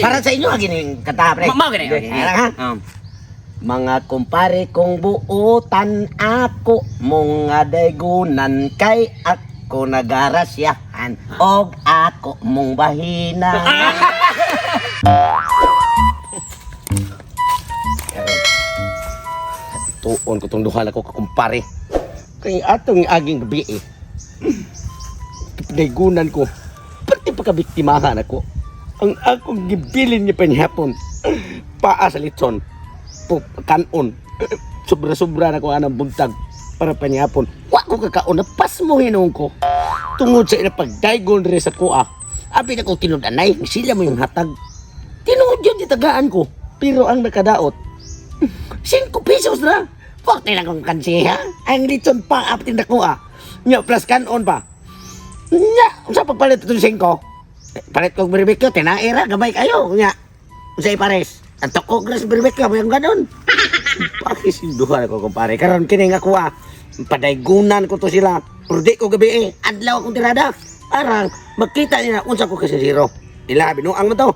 Para sa inyo gining kanta pre. Mao gani. Ha? Mga kumpare kong buutan ako, mga daygunan kay ako nagarasyahan, og ako mong bahina. Tuon ko tong duha na ko kumpare. Kay atong aging gabi daygunan ko, pati pagkabiktimahan ako. Ang akong gibilin niya panihapon, paa sa litson. Kanon sobra-sobra na ko anang buntag para panyapon wa ko kakaon na pas mo hinung ko tungod sa ina pagdaygon rin sa kuha abi na ko tinud-anay sila mo yung hatag tinuod yun itagaan ko pero ang nakadaot 5 pesos na forte na kong kansiha ang litson pa aptin na kuha nya plus kanon pa nya sa pagpalit itong 5 palit kong barbecue tinaira gamay kayo nya usay pares ang toko gras berbeka mo yung ganon. Pakis yung duha ko kumpare. Karon kini nga kuha. Padaygunan ko to sila. Pero di ko gabi adlaw akong tirada. Arang makita nila unsa ko kasi zero. Ila binuang mo to.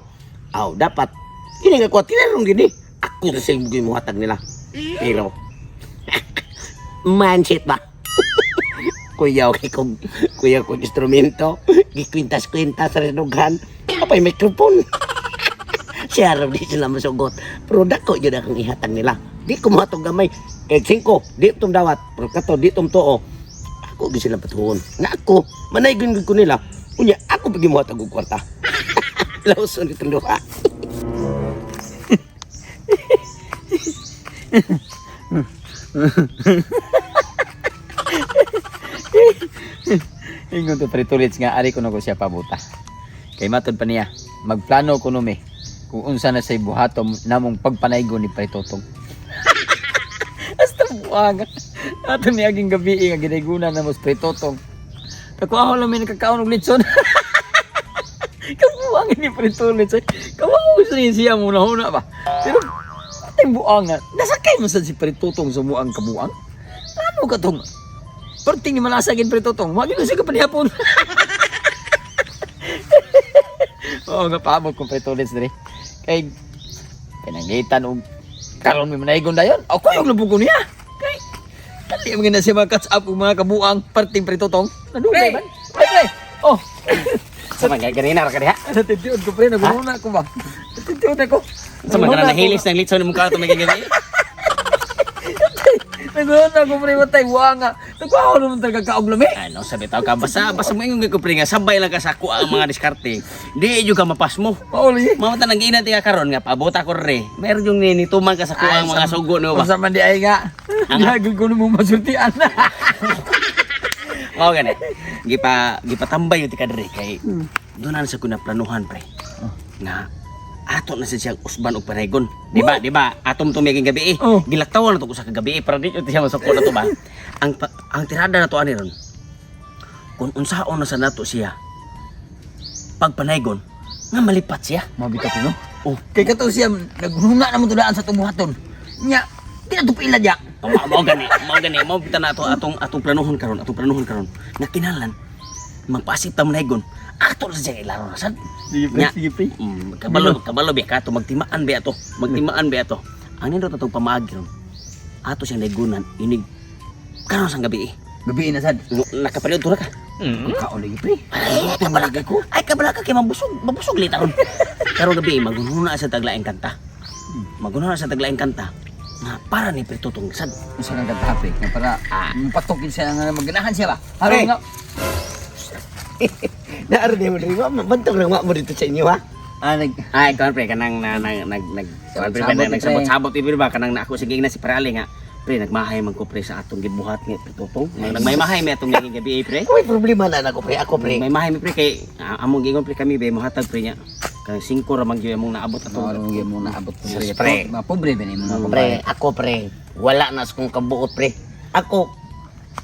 Aw dapat. Kini nga kuha tinarong gini. Ako na sa imong muhatag nila. Pero mindset ba? Kuya kong instrumento. Gikwintas-kwintas sa renughan. Apay mikrofon. Siya rin di sila masugot. Pero dako yun akong ihatag nila. Di ko mahatog gamay. Kaya 5, di itong dawat. Pero kato, di itong too. Ako di sila patuhon. Na ako, manaygon ko nila. Unya, ako pagi mahatag og kwarta. Lauson itong luha. Ingon to pretulits nga ari ko na ko siya pabuta. Kay matod pa niya, magplano ko nume kung unsa na say buhatom namong pagpanaygo ni Pretotong. Hasta buwag. Ato ni aging gabi nga ginaygunan na mo Pretotong. Kakuha lang may nakakaon og litson. Kabuang ni Pretulits. Kawaw siya muna huna ba. Pero atay buang nga. Nasakay mo sad si Pretotong sa muang kabuang. Ano ka tong? Perting ni malasagin Pretotong. Wag gyud siya kapanihapon. Oo nga paabot ko Pretulits dire. Kay pinangitan og karon may manaygon dayon. Ako yung lubog ko niya. Kay dali man na siya mag-catch up og mga kabuang parting Pretotong. Nadugay man. Pre. Oh. Sama ganina ra ka diha. Natitiod ko pre naguna ko ba. Natitiod ako. Sama ka na nahilis ng litson mo ka to may gabi. Naguna ko pre matay wanga. Nagkuha naman talaga kaog lami. Ano sabi tao ka basta mo ingon ko pre nga sabay lang ka sa kuha ang mga diskarte. Di jud ka mapas mo. Pauli. Mamata nang giinat ka karon nga paabota ko re. Meron yung ninituman ka sa kuha ang mga sugo no ba. Sa man di ay nga. Gagawin ko mo masultian. Oh gani. Gipatambay yung tika dire kay doon na sa kuna planuhan pre. Nga ato na siya usban og paregon. Di ba? Atom tumiging gabi Gilaktawan na to ko sa kagabi para di siya masukod na to ba. Ang tirada na to ani ron. Kung unsaon na sa nato siya pagpanaygon nga malipat siya. Mabita ko no. Oh, kay kato siya naghuna na mo tudaan sa tumuhaton. Nya, di na to pila dia. Mao gani. Mao bita na to atong planuhon karon. Nga kinahanglan magpasip ta manaygon. Ato na siya ilaro na sad. Sige pre. Kabalo bi ka to magtimaan bi ato. Ang nindot atong pamaagi ron. Ato siyang naygunan inig karon sang gabi. Gabi na sad. Nakapaliod ra ka. Kaolig pre. Ay, kabala ka kay mabusog lita ron. Karon gabi magununa sa taglaing kanta. Nga para ni Pretotong sad. Usa nga kanta pre, nga para mapatukin siya nga maganahan siya ba. Haro nga. Naaro di mo rin mabantog lang mo dito sa inyo ha. Ay, pre kanang nagsabot-sabot ibig ba kanang ako sige na si Parali nga. Pre nagmahay man ko pre sa atong gibuhat nga Pretotong. Nagmaymahay mi atong gabi pre. May problema na ako pre, May mahay mi pre kay among gingon pre kami be mohatag pre nya. Kanang 5 ra man gyud among naabot ato. Ano gyud mo naabot pre. Pre. Mapobre ba ni mo Pre, ako pre, wala na sa kong kabuot pre. Ako,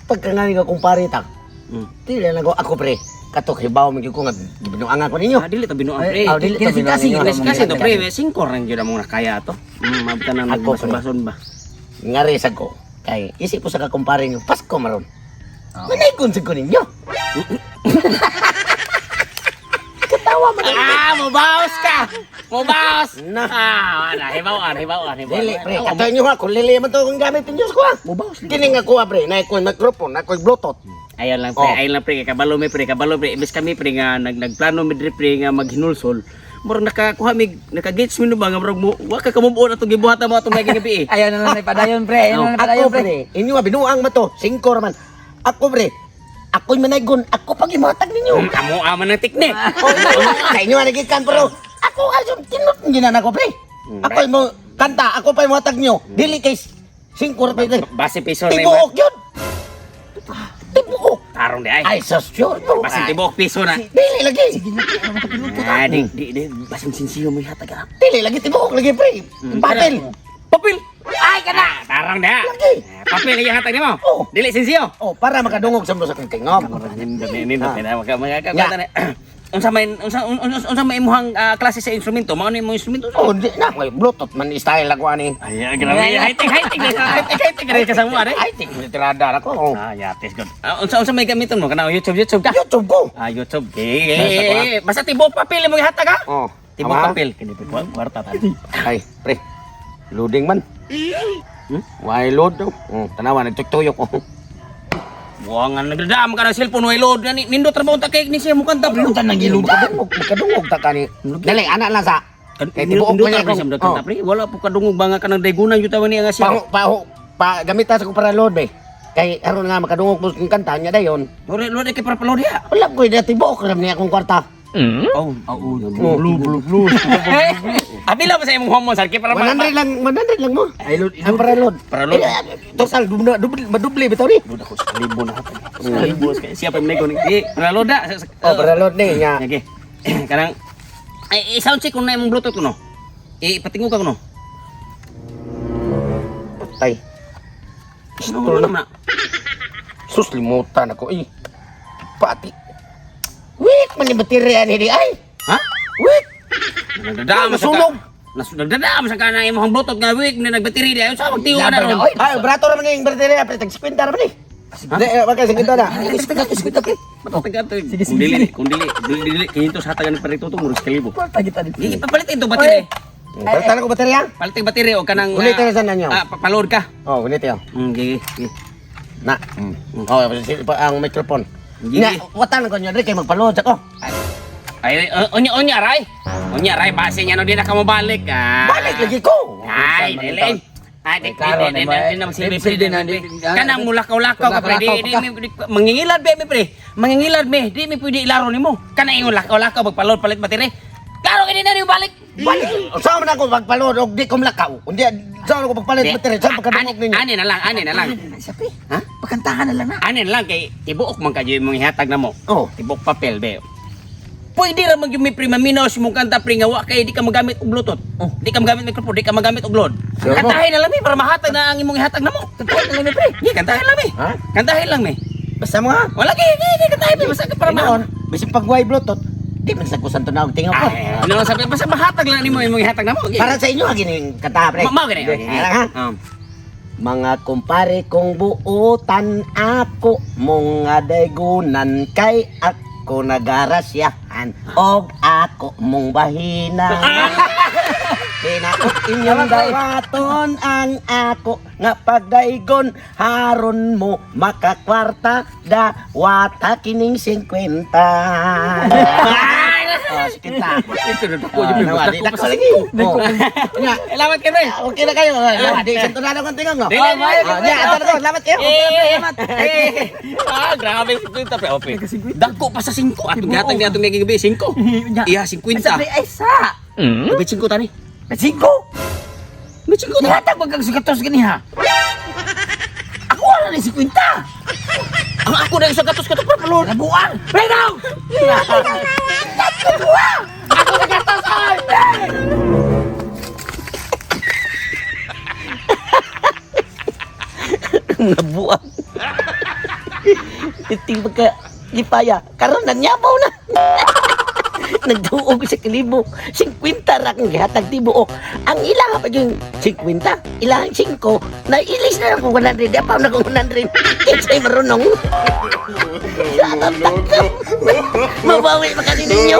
pagkangani ka kong paritak, tila na ako pre. Katok hibaw mo ko nga binuang ako ninyo. Dili to binuang pre. Dili to binuang ninyo. Kasi to pre, 5 ra gyud among nakaya to. Mabta na nagbason ba. Ngari sa ko. Kay isip ko sa kakumpare nyo, Pasko maron. Manay konsig ko ninyo. Katawa man. Mubaos ka! Mubaos! Na. Wala, hibawan. Dili, pre. Katayin nyo ha, kung lili man to kung gamit yung Diyos ko ha. Mubaos. Kining ako ha, pre. Na ako'y microphone, na ako'y bluetooth. Ayun lang Oh. pre, kabalo mi pre. Imbes kami pre nga nagplano mi diri pre nga maghinulsol. Murag nakakuha mi naka-gates mi no ba nga murag mo wa ka kamubuo na tong gibuhatan mo atong naging gabi eh. Ayaw na lang may padayon, pre. Ayaw na lang may padayon, Ako, pre. pre. Inyo ha, binuang mo to. 5 raman. Ako, pre. Ako'y manaygon. Ako pag imatag ninyo. Amo aman ng teknik. Sa inyo ha, nagikan, pero ako ayun, tinot nyo na ako, pre. Ako'y mo kanta. Ako pa imatag nyo. Dili kay 5 raman. Base piso na Tibuok yun. Tibuok. Tarong di ay. Ay, so sure. Bro. Base tibok piso na. Dili lagi. Di basing sinsiyo mo hatag ka. Dili lagi tibuok lagi, pre. Batil. Papel. Ay kana. Tarong di. Lagi. Papel lagi hatag nimo. Oh. Dili sinsiyo. Oh, para makadungog sa mga tingog. Unsa may imuhang klase sa instrumento? Mao ni imong instrumento? Oh, di na. May Bluetooth man style ako ani. Ay, grabe. High-tech ka sa mo, are. Ay, tingog tirada ako. Oh. Yates good. Unsa may gamiton mo? Kana YouTube ka? YouTube ko. YouTube. Basta tibok papel mo gihatag ha? Oh. Tibok Ama? papel kini kwarta ta. Ay, pre. Loading man. Why load daw? Oh, tanawa nagtuktuyok ko. Buangan nagdadam ka ng cellphone way load ni nindot ra ta kay ni siya mo kanta. Punta nang gilud ka din. Makadungog ta kani. Dali, anak lang sa. Kay tibuok Nindot man ra siya ako. kanta pre. Wala po kadungog ba nga kanang daygunan yung tawa niya nga siya. Pa gamit ta sa ko para load be. Kay aron nga makadungog mo kung kanta niya dayon. Load kay para palod ya. Wala ko ida tibuok ram niya akong kwarta. Oh, blue. Abi lang sa imong homon sar kay para 100 lang mo. Ay load, ang para load. Para load. Total madubli bitaw ni. Load ako sa libo na ako. Sa libo kay siya pa may ko ni. Para load da. Oh, para load ni nya. Okay. Kanang sound check ko na imong bluetooth ko no. Patingog ka ko no. Tay. Ano na? Sus limutan ako pati. Wait, man yung baterya ni di ay. Ha? Wait. Nagdadama sa Nasunog. Nagdadama sa kana imong bluetooth nga week na nagbateri di ayo sa magtiyo na ron. Ay, brato ra man yung baterya, pre tag 50 ra man eh. Di, wag kay 50 na. Sige. Kung dili kinto sa hatagan pa rito to murag kalibo. Kwarta kita dito. Gi papalit ito bateri. Balitan ko baterya. Palit yung bateri o kanang Ulit na sa nanyo. palod ka. Oh, ulit yun. Gi. Na. Oh, ang microphone. Sige. Nga, watan ko nyo, kay magpalood ako. Ay, onya ray. Onya ray base nya no di na ka mo balik. Balik lagi ko. Ay, dili. Ay, Klaro, di may- na pwede pwede na, kanang mulakaw-lakaw ka pre. Di mangingilad be pre. Mangingilad me, di mi pwede ilaro nimo. Kana ingon lakaw-lakaw magpalod palit bateri. Klaro kini na balik. Balik. Saan man ako magpalood o di ko mlakaw. Hindi, saan ako magpalit baterya. Saan pagkadungog ninyo? Ani na lang. Siya, pre. Ha? Pakantahan na lang na. Ani na lang kay tibuok man kadyo imong ihatag na mo. Oh. Tibuok papel be. Pwede ra mag may prima minos mong kanta pre nga wa kay di ka magamit og bluetooth. Di ka magamit microphone, di ka magamit og load. Sure mo? Kantahin na lang mi para mahatag na ang imong ihatag na mo. Kantahin na lang mi pre. Di kantahin lang mi. Ha? Kantahin lang mi. Basta mo ha. Wala kay kantahin mi basta ka para Noon, ma. bisip pag-way Bluetooth, di man sa kusan to na og tingaw ko. Ano lang sabi basta mahatag lang nimo imong ihatag na mo. Para sa inyo, gining kanta, pre. Mao gani. Ha? Mga kumpare kong buutan ako, mga daygunan kay ako nagarasyahan, og ako mong bahina. Pinakot inyong dawaton ang ako, nga pagdaygon haron mo makakwarta, dawata kining 50. Oh, kita. Ito na ko Oh, yung nawa, di na ko lagi. Oh. Nga, Salamat kay pre. okay na kayo. Di, santo na lang ang tingong, no? Dili. Ato na ko, salamat kayo. Grabe sa 50 pre. Ope. Dako pa sa 5. Atong gatag ni atong naging gabi 5. Iya 50. Sa pre, ay sa. Gabi 5 tani. Basingko. Gabi 5 tani. Nihatag wag kang sikatos ganiha. Ako wala ni 50. Ang ako na sa katos-katos pa palod. Nabuang. Pre now. Ako sa katos ay. Nabuang. Iting pagka gipaya. Karon nagyabaw na. nagtuog sa kalibo. 50 ra kang gihatag tibuok. Ang ilang pa yung 50, ilang 5, na ilis na lang kung 100, apa na kung 100. Kinsay marunong. Sa tatang. Mabawi pa ka ninyo.